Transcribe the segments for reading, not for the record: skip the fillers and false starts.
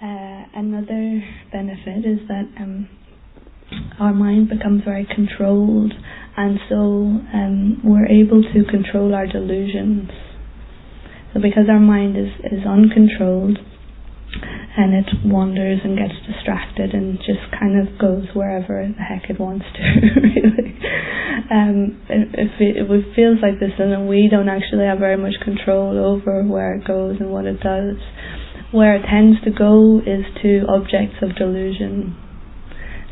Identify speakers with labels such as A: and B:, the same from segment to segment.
A: Another benefit is that our mind becomes very controlled, and so we're able to control our delusions. So because our mind is uncontrolled, and it wanders and gets distracted and just kind of goes wherever the heck it wants to, really. It feels like this, and we don't actually have very much control over where it goes and what it does. Where it tends to go is to objects of delusion.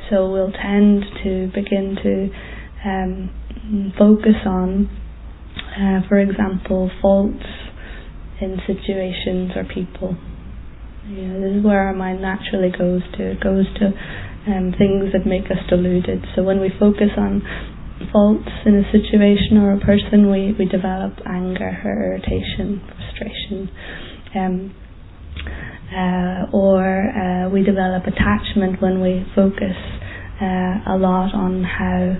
A: So we'll tend to begin to focus on, for example, faults in situations or people. This is where our mind naturally goes to. It goes to things that make us deluded. So when we focus on faults in a situation or a person, we develop anger or irritation, frustration, or we develop attachment when we focus a lot on how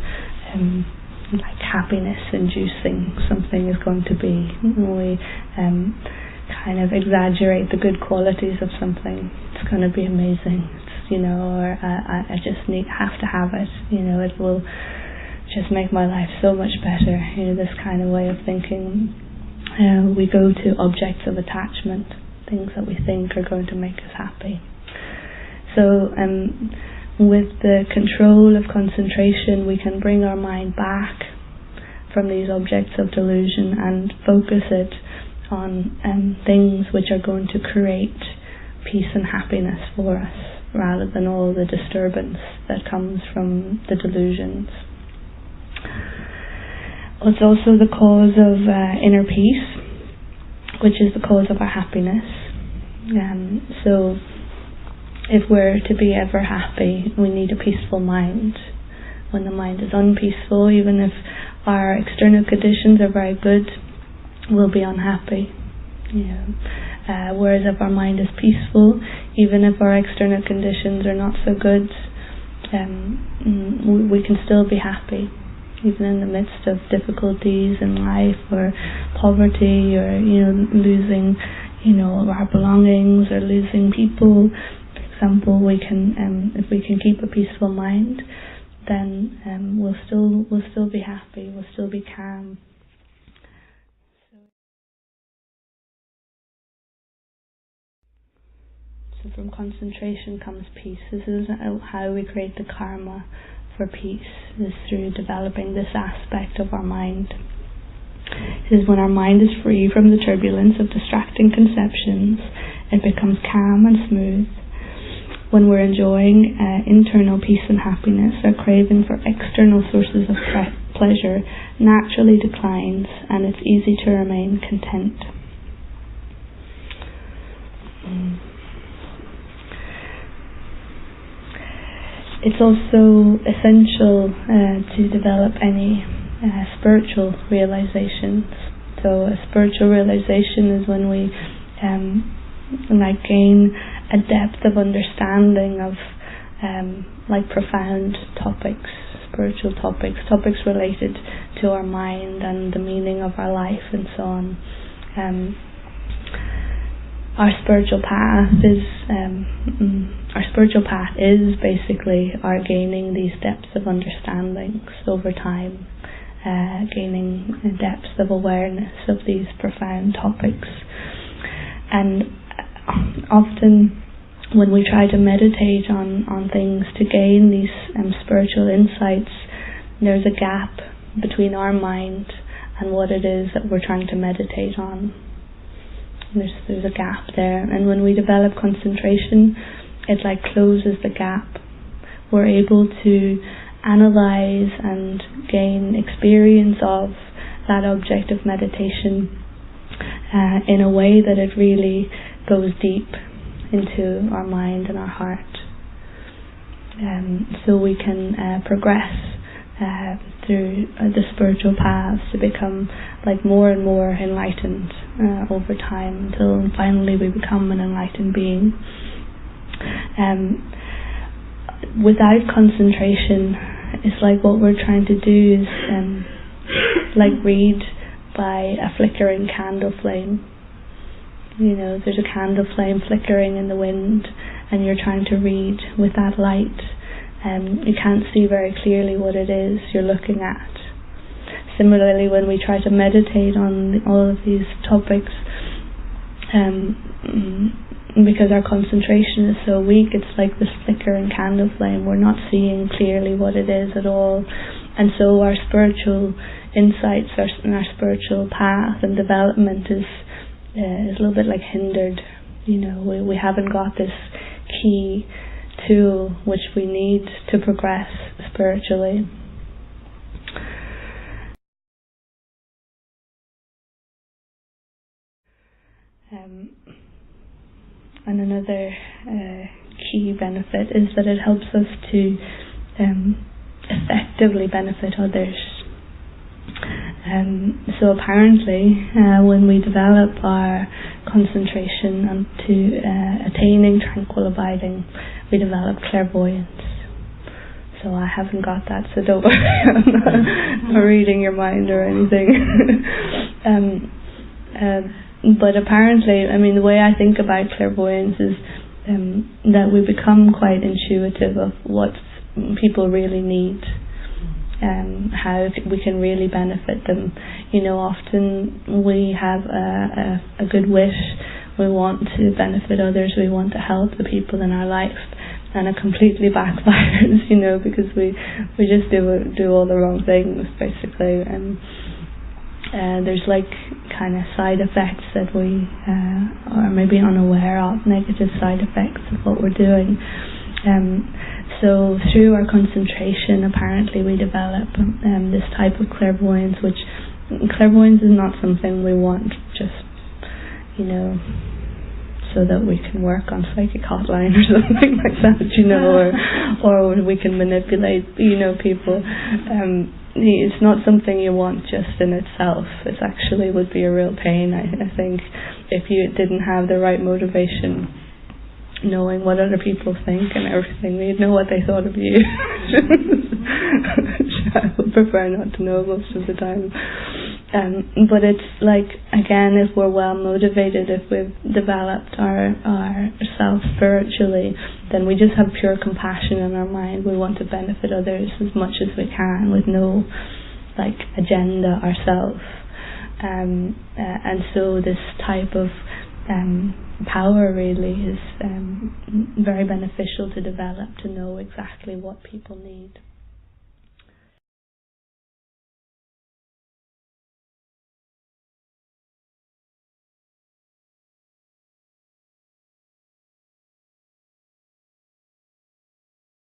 A: like happiness-inducing something is going to be. We kind of exaggerate the good qualities of something. It's going to be amazing, or I just have to have it. It will just make my life so much better. This kind of way of thinking. We go to objects of attachment, things that we think are going to make us happy. So with the control of concentration, we can bring our mind back from these objects of delusion and focus it on things which are going to create peace and happiness for us, rather than all the disturbance that comes from the delusions. It's also the cause of inner peace, which is the cause of our happiness. So if we're to be ever happy, we need a peaceful mind. When the mind is unpeaceful, even if our external conditions are very good, we'll be unhappy. Whereas if our mind is peaceful, even if our external conditions are not so good, we can still be happy, even in the midst of difficulties in life, or poverty, or losing our belongings, or losing people. For example, we can if we can keep a peaceful mind, then we'll still be happy, we'll still be calm. So from concentration comes peace. This is how we create the karma for peace, is through developing this aspect of our mind. It is when our mind is free from the turbulence of distracting conceptions, it becomes calm and smooth. When we're enjoying internal peace and happiness, our craving for external sources of pleasure naturally declines, and it's easy to remain content. It's also essential to develop any spiritual realizations. So a spiritual realization is when we gain a depth of understanding of profound topics, spiritual topics related to our mind and the meaning of our life and so on. Our spiritual path is basically our gaining these depths of understandings over time, gaining depths of awareness of these profound topics. And often when we try to meditate on things to gain these spiritual insights, there's a gap between our mind and what it is that we're trying to meditate on. There's a gap there, and when we develop concentration, it closes the gap. We're able to analyze and gain experience of that object of meditation in a way that it really goes deep into our mind and our heart. So we can progress through the spiritual paths to become more and more enlightened over time, until finally we become an enlightened being. Without concentration, it's what we're trying to do is read by a flickering candle flame. There's a candle flame flickering in the wind, and you're trying to read with that light, you can't see very clearly what it is you're looking at. Similarly, when we try to meditate on all of these topics, because our concentration is so weak, it's like this flickering candle flame. We're not seeing clearly what it is at all, and so our spiritual insights and our spiritual path and development is a little bit like hindered. We haven't got this key tool which we need to progress spiritually. And another key benefit is that it helps us to effectively benefit others. So apparently, when we develop our concentration onto attaining tranquil abiding, we develop clairvoyance. So I haven't got that, so don't worry, I'm not reading your mind or anything. But apparently, the way I think about clairvoyance is that we become quite intuitive of what people really need, how we can really benefit them. Often we have a good wish, we want to benefit others, we want to help the people in our life, and it completely backfires, because we just do all the wrong things, basically. There's kind of side effects that we are maybe unaware of, negative side effects of what we're doing. So through our concentration, apparently we develop this type of clairvoyance, which clairvoyance is not something we want just, so that we can work on psychic hotline or something like that, or we can manipulate, people. It's not something you want just in itself. It actually would be a real pain, I think, if you didn't have the right motivation, knowing what other people think and everything. You'd know what they thought of you. I would prefer not to know most of the time. But it's again, if we're well motivated, if we've developed our self spiritually, then we just have pure compassion in our mind. We want to benefit others as much as we can with no agenda ourselves. And so this type of power really is very beneficial to develop, to know exactly what people need.